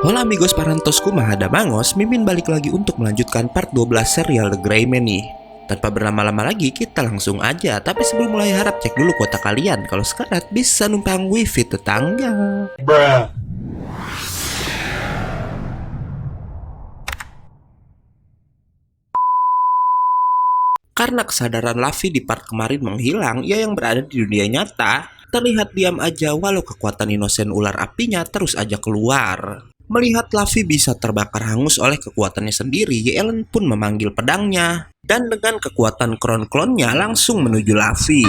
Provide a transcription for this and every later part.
Hola amigos parentosku Mahada Mangos, Mimin balik lagi untuk melanjutkan part 12 serial The Gray Man nih. Tanpa berlama-lama lagi, kita langsung aja. Tapi sebelum mulai harap cek dulu kuota kalian. Kalau sekarat bisa numpang wifi tetangga. Bruh. Karena kesadaran Luffy di part kemarin menghilang, ia yang berada di dunia nyata terlihat diam aja walau kekuatan inosen ular apinya terus aja keluar. Melihat Luffy bisa terbakar hangus oleh kekuatannya sendiri, Ellen pun memanggil pedangnya dan dengan kekuatan klon-klonnya langsung menuju Luffy.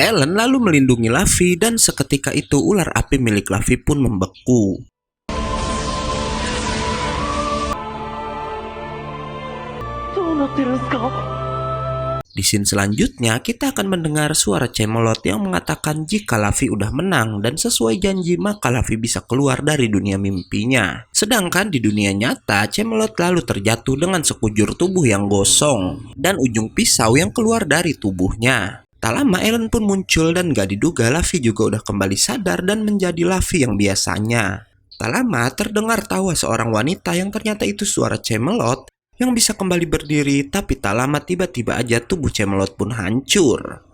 Ellen lalu melindungi Luffy dan seketika itu ular api milik Luffy pun membeku. Di scene selanjutnya, kita akan mendengar suara Camelot yang mengatakan jika Luffy udah menang dan sesuai janji maka Luffy bisa keluar dari dunia mimpinya. Sedangkan di dunia nyata, Camelot lalu terjatuh dengan sekujur tubuh yang gosong dan ujung pisau yang keluar dari tubuhnya. Tak lama Ellen pun muncul dan gak diduga Luffy juga udah kembali sadar dan menjadi Luffy yang biasanya. Tak lama terdengar tawa seorang wanita yang ternyata itu suara Camelot yang bisa kembali berdiri, tapi tak lama tiba-tiba aja tubuh Camelot pun hancur.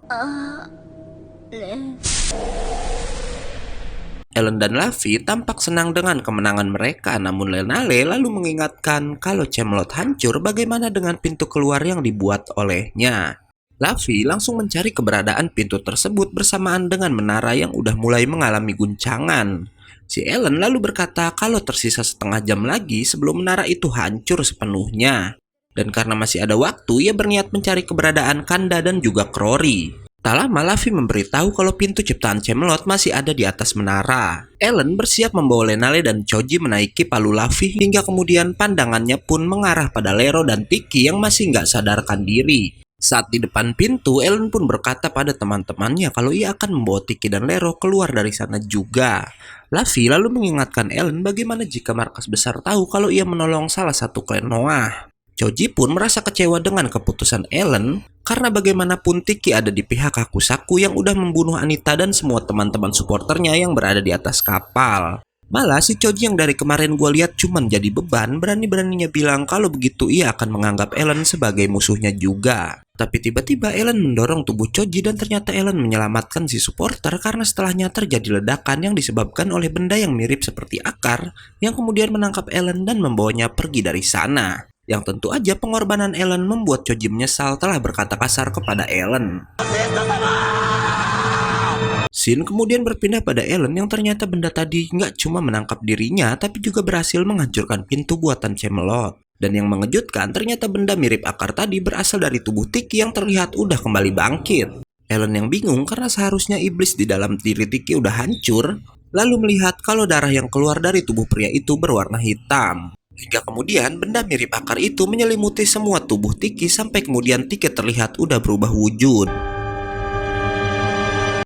Ellen dan Luffy tampak senang dengan kemenangan mereka, namun Lenale lalu mengingatkan kalau Camelot hancur bagaimana dengan pintu keluar yang dibuat olehnya. Luffy langsung mencari keberadaan pintu tersebut bersamaan dengan menara yang udah mulai mengalami guncangan. Si Ellen lalu berkata kalau tersisa setengah jam lagi sebelum menara itu hancur sepenuhnya. Dan karena masih ada waktu, ia berniat mencari keberadaan Kanda dan juga Crori. Tak lama Luffy memberitahu kalau pintu ciptaan Camelot masih ada di atas menara. Ellen bersiap membawa Lenale dan Choji menaiki palu Luffy hingga kemudian pandangannya pun mengarah pada Lero dan Tiki yang masih nggak sadarkan diri. Saat di depan pintu, Ellen pun berkata pada teman-temannya kalau ia akan membawa Tiki dan Lero keluar dari sana juga. Luffy lalu mengingatkan Ellen bagaimana jika markas besar tahu kalau ia menolong salah satu klan Noah. Choji pun merasa kecewa dengan keputusan Ellen karena bagaimanapun Tiki ada di pihak Hakusaku yang udah membunuh Anita dan semua teman-teman supporternya yang berada di atas kapal. Malah si Choji yang dari kemarin gue lihat cuman jadi beban, berani-beraninya bilang kalau begitu ia akan menganggap Ellen sebagai musuhnya juga. Tapi tiba-tiba Ellen mendorong tubuh Choji dan ternyata Ellen menyelamatkan si supporter karena setelahnya terjadi ledakan yang disebabkan oleh benda yang mirip seperti akar yang kemudian menangkap Ellen dan membawanya pergi dari sana. Yang tentu aja pengorbanan Ellen membuat Choji menyesal telah berkata kasar kepada Ellen. Scene kemudian berpindah pada Ellen yang ternyata benda tadi nggak cuma menangkap dirinya tapi juga berhasil menghancurkan pintu buatan Camelot. Dan yang mengejutkan ternyata benda mirip akar tadi berasal dari tubuh Tiki yang terlihat udah kembali bangkit. Ellen yang bingung karena seharusnya iblis di dalam diri Tiki udah hancur, lalu melihat kalau darah yang keluar dari tubuh pria itu berwarna hitam. Hingga kemudian benda mirip akar itu menyelimuti semua tubuh Tiki sampai kemudian Tiki terlihat udah berubah wujud.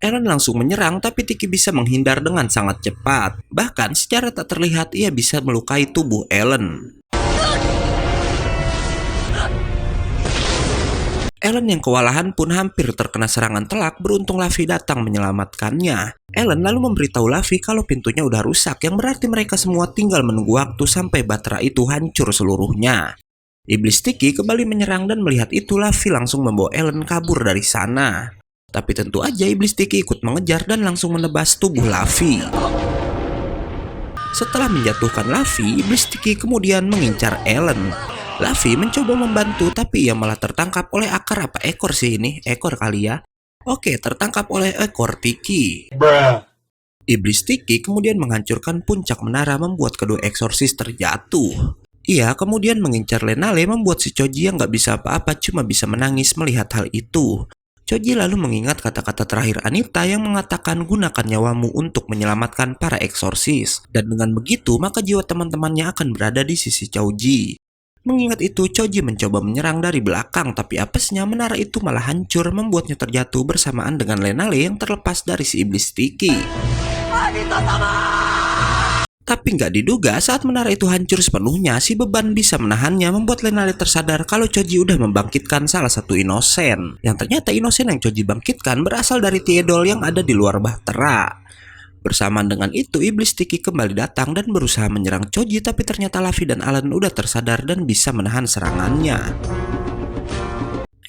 Ellen langsung menyerang tapi Tiki bisa menghindar dengan sangat cepat. Bahkan secara tak terlihat ia bisa melukai tubuh Ellen. Ellen yang kewalahan pun hampir terkena serangan telak, beruntung Luffy datang menyelamatkannya. Ellen lalu memberitahu Luffy kalau pintunya udah rusak, yang berarti mereka semua tinggal menunggu waktu sampai Batra itu hancur seluruhnya. Iblis Tiki kembali menyerang dan melihat itu Luffy langsung membawa Ellen kabur dari sana. Tapi tentu aja Iblis Tiki ikut mengejar dan langsung menebas tubuh Luffy. Setelah menjatuhkan Luffy, Iblis Tiki kemudian mengincar Ellen. Luffy mencoba membantu tapi ia malah tertangkap oleh akar apa ekor sih ini? Ekor kali ya? Oke, tertangkap oleh ekor Tiki. Bruh. Iblis Tiki kemudian menghancurkan puncak menara membuat kedua eksorsis terjatuh. Ia kemudian mengincar Lenale membuat si Choji yang gak bisa apa-apa cuma bisa menangis melihat hal itu. Choji lalu mengingat kata-kata terakhir Anita yang mengatakan gunakan nyawamu untuk menyelamatkan para eksorsis. Dan dengan begitu maka jiwa teman-temannya akan berada di sisi Choji. Mengingat itu, Choji mencoba menyerang dari belakang, tapi apesnya menara itu malah hancur membuatnya terjatuh bersamaan dengan Lenale yang terlepas dari si Iblis Tiki. Tapi nggak diduga saat menara itu hancur sepenuhnya, si beban bisa menahannya membuat Lenale tersadar kalau Choji udah membangkitkan salah satu inosen. Yang ternyata inosen yang Choji bangkitkan berasal dari Theodol yang ada di luar bahtera. Bersamaan dengan itu, iblis Tiki kembali datang dan berusaha menyerang Choji, tapi ternyata Luffy dan Alan udah tersadar dan bisa menahan serangannya.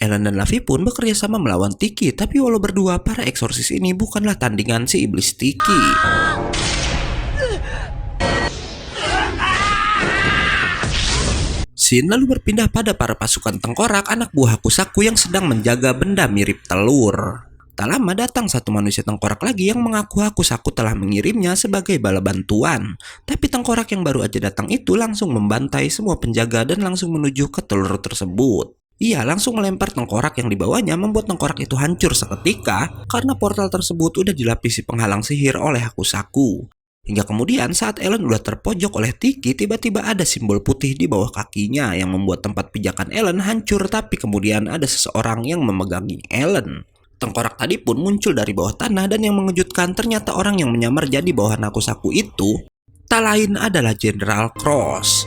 Alan dan Luffy pun bekerja sama melawan Tiki, tapi walau berdua, para eksorsis ini bukanlah tandingan si iblis Tiki. Scene lalu berpindah pada para pasukan tengkorak anak buah Hakusaku yang sedang menjaga benda mirip telur. Tak lama datang satu manusia tengkorak lagi yang mengaku Hakusaku telah mengirimnya sebagai bala bantuan. Tapi tengkorak yang baru aja datang itu langsung membantai semua penjaga dan langsung menuju ke telur tersebut. Ia langsung melempar tengkorak yang dibawanya, membuat tengkorak itu hancur seketika karena portal tersebut udah dilapisi penghalang sihir oleh Hakusaku. Hingga kemudian saat Ellen udah terpojok oleh Tiki, tiba-tiba ada simbol putih di bawah kakinya yang membuat tempat pijakan Ellen hancur, tapi kemudian ada seseorang yang memegangi Ellen. Tengkorak tadi pun muncul dari bawah tanah dan yang mengejutkan ternyata orang yang menyamar jadi bawahan Hakusaku itu tak lain adalah General Cross.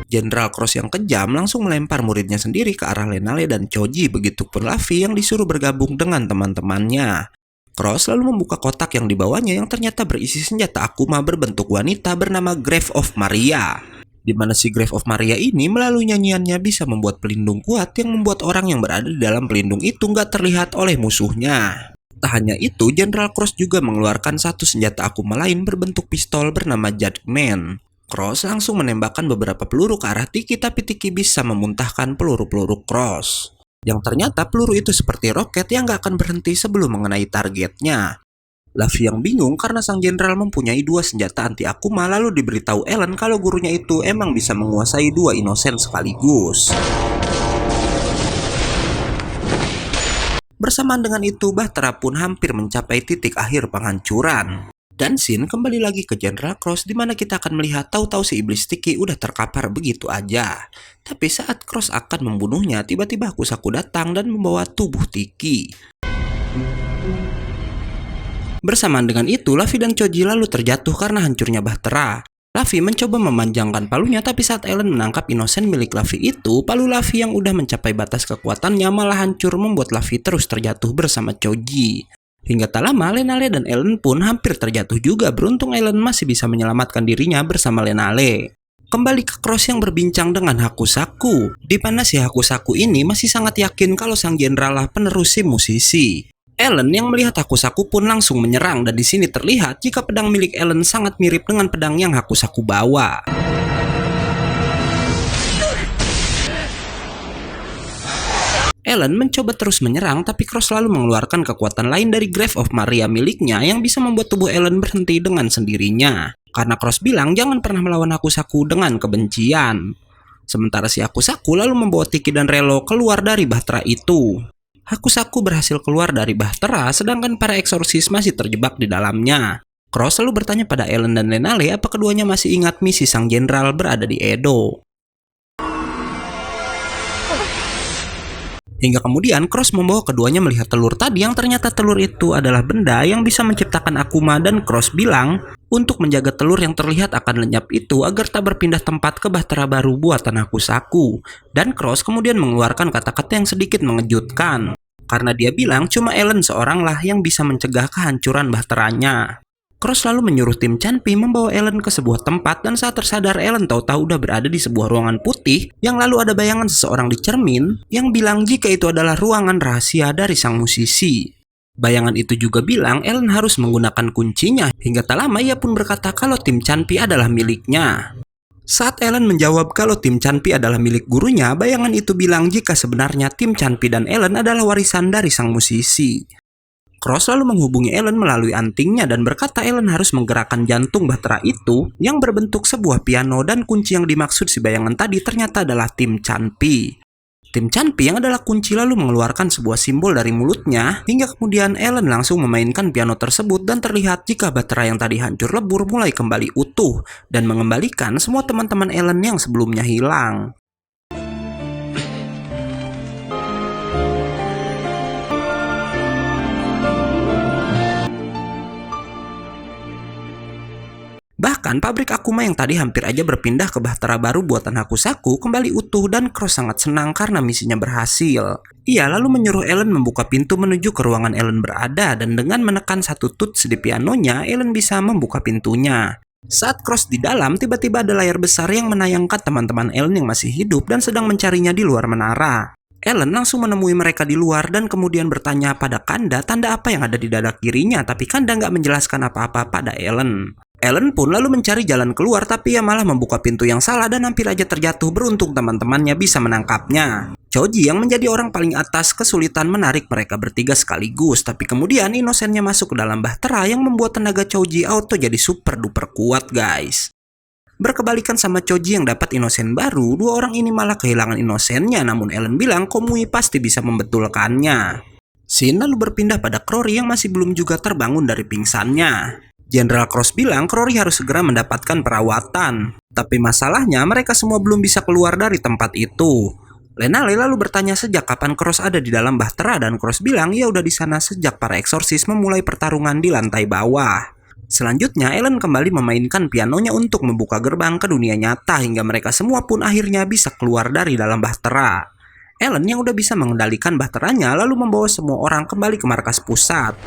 General Cross yang kejam langsung melempar muridnya sendiri ke arah Lenale dan Choji, begitupun Luffy yang disuruh bergabung dengan teman-temannya. Cross lalu membuka kotak yang dibawanya yang ternyata berisi senjata Akuma berbentuk wanita bernama Grave of Maria. Di mana si Grave of Maria ini melalui nyanyiannya bisa membuat pelindung kuat yang membuat orang yang berada di dalam pelindung itu nggak terlihat oleh musuhnya. Tak hanya itu, General Cross juga mengeluarkan satu senjata Akuma lain berbentuk pistol bernama Judgment. Cross langsung menembakkan beberapa peluru ke arah Tiki, tapi Tiki bisa memuntahkan peluru-peluru Cross. Yang ternyata peluru itu seperti roket yang gak akan berhenti sebelum mengenai targetnya. Luffy yang bingung karena sang jenderal mempunyai dua senjata anti Akuma, lalu diberitahu Ellen kalau gurunya itu emang bisa menguasai dua inosen sekaligus. Bersamaan dengan itu, Bahtera pun hampir mencapai titik akhir penghancuran. Dan scene kembali lagi ke General Cross, di mana kita akan melihat tahu-tahu si iblis Tiki udah terkapar begitu aja. Tapi saat Cross akan membunuhnya, tiba-tiba Hakusaku datang dan membawa tubuh Tiki. Bersamaan dengan itu, Luffy dan Choji lalu terjatuh karena hancurnya Bahtera. Luffy mencoba memanjangkan palunya, tapi saat Ellen menangkap inosen milik Luffy itu, palu Luffy yang udah mencapai batas kekuatannya malah hancur, membuat Luffy terus terjatuh bersama Choji. Hingga tak lama, Lenale dan Ellen pun hampir terjatuh juga. Beruntung Ellen masih bisa menyelamatkan dirinya bersama Lenale. Kembali ke Cross yang berbincang dengan Hakusaku, di mana si Hakusaku ini masih sangat yakin kalau sang jenderal lah penerus si musisi. Ellen yang melihat Hakusaku pun langsung menyerang, dan di sini terlihat jika pedang milik Ellen sangat mirip dengan pedang yang Hakusaku bawa. Ellen mencoba terus menyerang, tapi Cross selalu mengeluarkan kekuatan lain dari Grave of Maria miliknya yang bisa membuat tubuh Ellen berhenti dengan sendirinya. Karena Cross bilang jangan pernah melawan Hakusaku dengan kebencian. Sementara si Hakusaku lalu membawa Tiki dan Relo keluar dari Bahtera itu. Hakusaku berhasil keluar dari Bahtera, sedangkan para eksorsis masih terjebak di dalamnya. Cross lalu bertanya pada Ellen dan Lenale apa keduanya masih ingat misi sang jenderal berada di Edo. Hingga kemudian Cross membawa keduanya melihat telur tadi yang ternyata telur itu adalah benda yang bisa menciptakan Akuma, dan Cross bilang untuk menjaga telur yang terlihat akan lenyap itu agar tak berpindah tempat ke Bahtera baru buatan Hakusaku. Dan Cross kemudian mengeluarkan kata-kata yang sedikit mengejutkan. Karena dia bilang cuma Ellen seoranglah yang bisa mencegah kehancuran Bahteranya. Cross lalu menyuruh tim Chanpi membawa Ellen ke sebuah tempat, dan saat tersadar Ellen tahu-tahu udah berada di sebuah ruangan putih yang lalu ada bayangan seseorang di cermin yang bilang jika itu adalah ruangan rahasia dari sang musisi. Bayangan itu juga bilang Ellen harus menggunakan kuncinya, hingga tak lama ia pun berkata kalau tim Chanpi adalah miliknya. Saat Ellen menjawab kalau tim Chanpi adalah milik gurunya, bayangan itu bilang jika sebenarnya tim Chanpi dan Ellen adalah warisan dari sang musisi. Cross lalu menghubungi Ellen melalui antingnya dan berkata Ellen harus menggerakkan jantung Bahtera itu yang berbentuk sebuah piano, dan kunci yang dimaksud si bayangan tadi ternyata adalah tim Chanpi. Tim Chanpi yang adalah kunci lalu mengeluarkan sebuah simbol dari mulutnya, hingga kemudian Ellen langsung memainkan piano tersebut dan terlihat jika Bahtera yang tadi hancur lebur mulai kembali utuh dan mengembalikan semua teman-teman Ellen yang sebelumnya hilang. Bahkan pabrik Akuma yang tadi hampir aja berpindah ke Bahtera Baru buatan Hakusaku kembali utuh dan Cross sangat senang karena misinya berhasil. Ia lalu menyuruh Ellen membuka pintu menuju ke ruangan Ellen berada dan dengan menekan satu tuts di pianonya, Ellen bisa membuka pintunya. Saat Cross di dalam, tiba-tiba ada layar besar yang menayangkan teman-teman Ellen yang masih hidup dan sedang mencarinya di luar menara. Ellen langsung menemui mereka di luar dan kemudian bertanya pada Kanda tanda apa yang ada di dada kirinya, tapi Kanda nggak menjelaskan apa-apa pada Ellen. Ellen pun lalu mencari jalan keluar, tapi ia malah membuka pintu yang salah dan hampir aja terjatuh. Beruntung teman-temannya bisa menangkapnya. Choji yang menjadi orang paling atas kesulitan menarik mereka bertiga sekaligus, tapi kemudian inosennya masuk ke dalam bahtera yang membuat tenaga Choji auto jadi super duper kuat guys. Berkebalikan sama Choji yang dapat inosen baru, dua orang ini malah kehilangan inosennya, namun Ellen bilang Komui pasti bisa membetulkannya. Shin lalu berpindah pada Crowry yang masih belum juga terbangun dari pingsannya. Jenderal Cross bilang Crowry harus segera mendapatkan perawatan. Tapi masalahnya mereka semua belum bisa keluar dari tempat itu. Lenale lalu bertanya sejak kapan Cross ada di dalam bahtera dan Cross bilang ia udah di sana sejak para eksorsis memulai pertarungan di lantai bawah. Selanjutnya Ellen kembali memainkan pianonya untuk membuka gerbang ke dunia nyata hingga mereka semua pun akhirnya bisa keluar dari dalam bahtera. Ellen yang udah bisa mengendalikan bahteranya lalu membawa semua orang kembali ke markas pusat.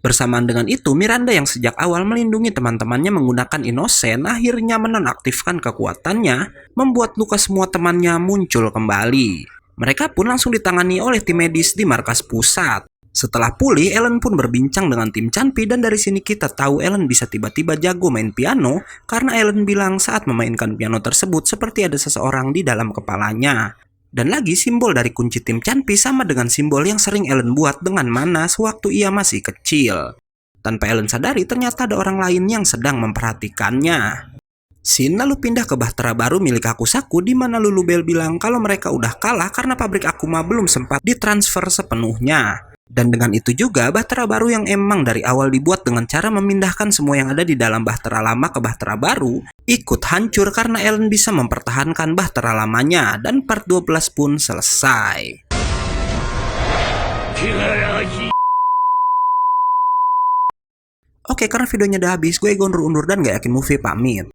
Bersamaan dengan itu, Miranda yang sejak awal melindungi teman-temannya menggunakan inosen akhirnya menonaktifkan kekuatannya, membuat luka semua temannya muncul kembali. Mereka pun langsung ditangani oleh tim medis di markas pusat. Setelah pulih, Ellen pun berbincang dengan tim Chanpi dan dari sini kita tahu Ellen bisa tiba-tiba jago main piano karena Ellen bilang saat memainkan piano tersebut seperti ada seseorang di dalam kepalanya. Dan lagi simbol dari kunci tim Chanpi sama dengan simbol yang sering Ellen buat dengan mana sewaktu ia masih kecil. Tanpa Ellen sadari ternyata ada orang lain yang sedang memperhatikannya. Shin lalu pindah ke bahtera baru milik Hakusaku di mana Lulubelle bilang kalau mereka udah kalah karena pabrik Akuma belum sempat ditransfer sepenuhnya. Dan dengan itu juga bahtera baru yang emang dari awal dibuat dengan cara memindahkan semua yang ada di dalam bahtera lama ke bahtera baru ikut hancur karena Ellen bisa mempertahankan bahtera lamanya dan part 12 pun selesai. Oke, karena videonya udah habis, gue Egon undur dan gak yakin movie pamit.